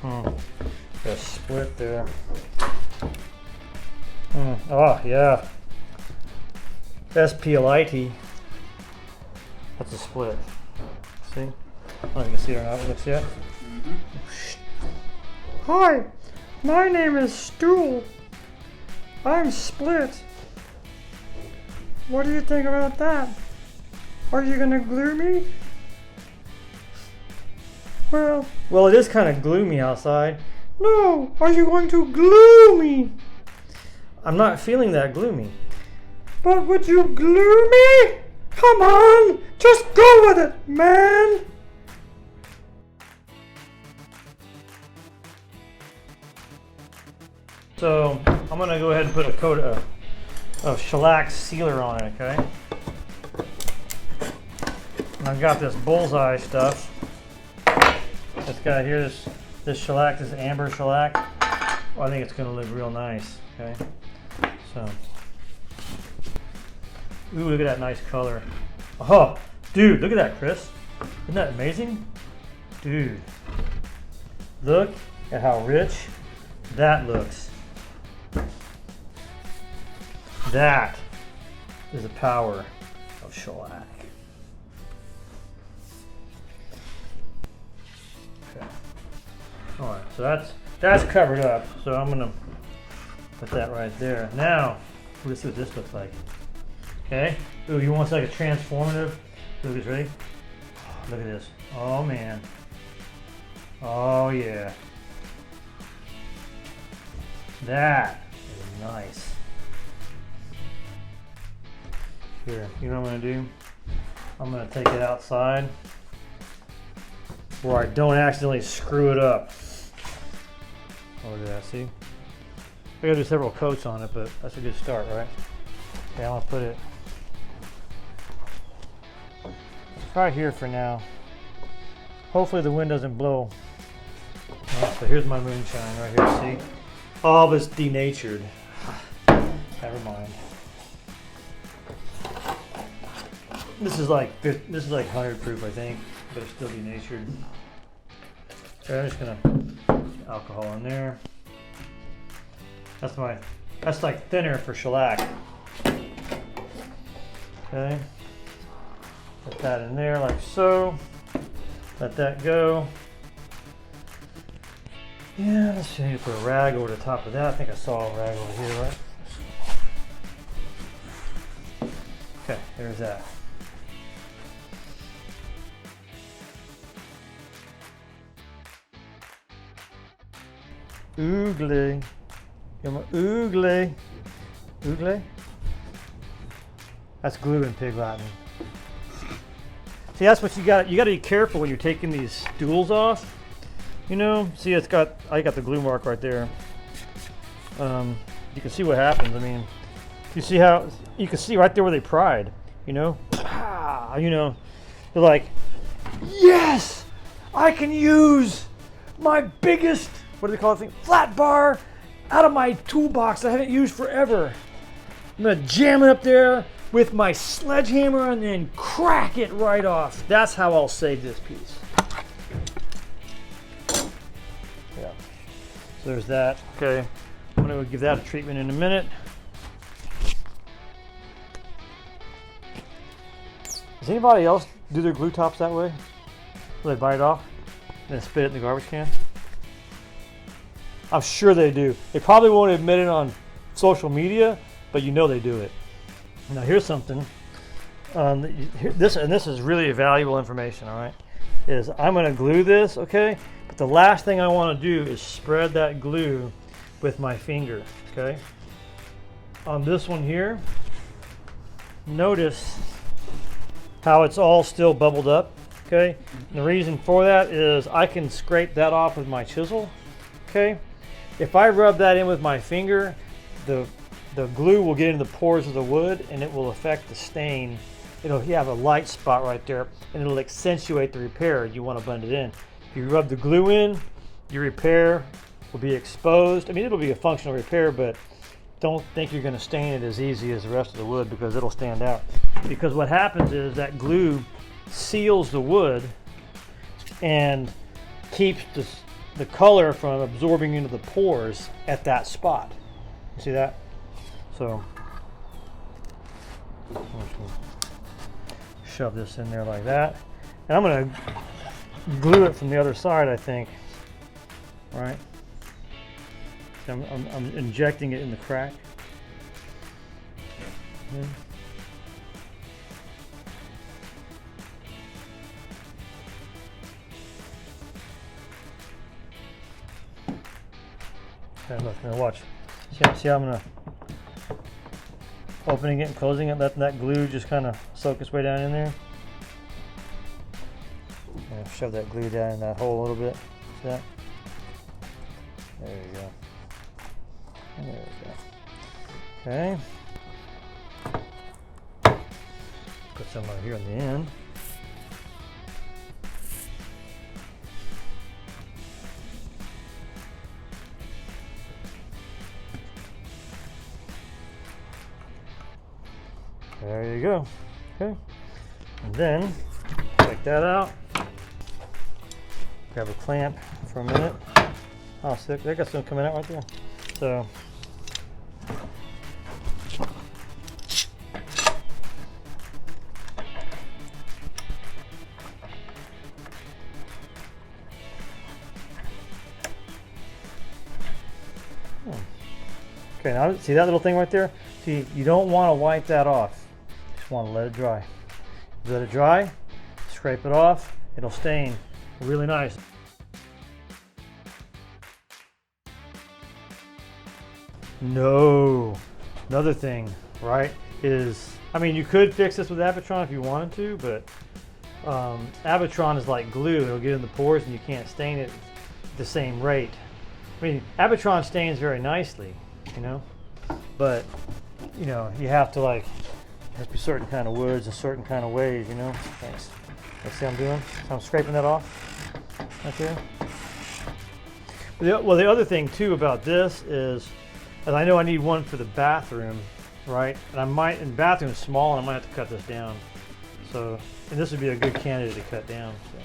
Got a split there. Oh yeah. SPLIT. That's a split. See? I don't know if you can see it or not. It looks yet. Hi, my name is Stool. I'm split. What do you think about that? Are you gonna glue me? Well, it is kind of gloomy outside. No, are you going to glue me? I'm not feeling that gloomy. But would you glue me? Come on, just go with it, man. So I'm gonna go ahead and put a coat of shellac sealer on it, okay? And I've got this bullseye stuff. This guy here, this shellac, this amber shellac. Oh, I think it's gonna look real nice, okay? So, ooh, look at that nice color. Oh, dude, look at that, Chris. Isn't that amazing? Dude, look at how rich that looks. That is the power of shellac. Okay. All right, so that's covered up. So I'm gonna put that right there. Now, let's see what this looks like. Okay. Ooh, you want like a transformative? Look, it's ready. Look at this. Oh man. Oh yeah. That is nice. Here, you know what I'm gonna do? I'm gonna take it outside where I don't accidentally screw it up. Oh, look at that, see? I gotta do several coats on it, but that's a good start, right? Okay, I'm gonna put it right here for now. Hopefully the wind doesn't blow. Right, so here's my moonshine right here, see? All of it's denatured. Never mind. This is like 100 proof, I think, but it's still denatured. Okay, I'm just gonna put alcohol in there. That's like thinner for shellac. Okay, put that in there like so. Let that go. Yeah, let's see. Put a rag over the top of that. I think I saw a rag over here, right? Okay, there's that. Oogly. Come on, oogly. Oogly? That's glue in Pig Latin. See, that's what you got to be careful when you're taking these stools off. You know, see, I got the glue mark right there. You can see what happens. I mean, you see how, you can see right there where they pried, you know? You know, they're like, yes, I can use my biggest, what do they call it thing? Flat bar out of my toolbox I haven't used forever. I'm gonna jam it up there with my sledgehammer and then crack it right off. That's how I'll save this piece. Yeah. So there's that. Okay. I'm gonna give that a treatment in a minute. Does anybody else do their glue tops that way? Will they bite it off and then spit it in the garbage can? I'm sure they do. They probably won't admit it on social media, but you know they do it. Now here's something. This is really valuable information. All right, is I'm going to glue this, okay? But the last thing I want to do is spread that glue with my finger, okay? On this one here, notice how it's all still bubbled up, okay? And the reason for that is I can scrape that off with my chisel, okay? If I rub that in with my finger, the glue will get into the pores of the wood and it will affect the stain. It'll have a light spot right there and it'll accentuate the repair. You want to blend it in. If you rub the glue in, your repair will be exposed. I mean, it'll be a functional repair, but don't think you're going to stain it as easy as the rest of the wood because it'll stand out. Because what happens is that glue seals the wood and keeps the color from absorbing into the pores at that spot. You see that? So I'm just gonna shove this in there like that, and I'm going to glue it from the other side, I think. Right? I'm injecting it in the crack. Okay. Okay, look, now watch. See how I'm gonna opening it and closing it, letting that glue just kind of soak its way down in there. Yeah, shove that glue down in that hole a little bit. See that? There you go. There we go. Okay. Put some right here on the end. There you go. Okay. And then take that out. Grab a clamp for a minute. Oh, so they got some coming out right there. So okay, now see that little thing right there? See, you don't want to wipe that off. You just want to let it dry. Let it dry, scrape it off, it'll stain really nice. No, another thing, right, is, I mean, you could fix this with Abitron if you wanted to, but Abitron is like glue. It'll get in the pores and you can't stain it at the same rate. I mean, Abitron stains very nicely, you know, but, you know, you have to like, has to be certain kind of woods and certain kind of ways, you know. Thanks. Let's see what I'm doing. So I'm scraping that off right there. Well, the other thing too about this is, and I know I need one for the bathroom, right? And I might, and the bathroom is small and I might have to cut this down. So, and this would be a good candidate to cut down. So.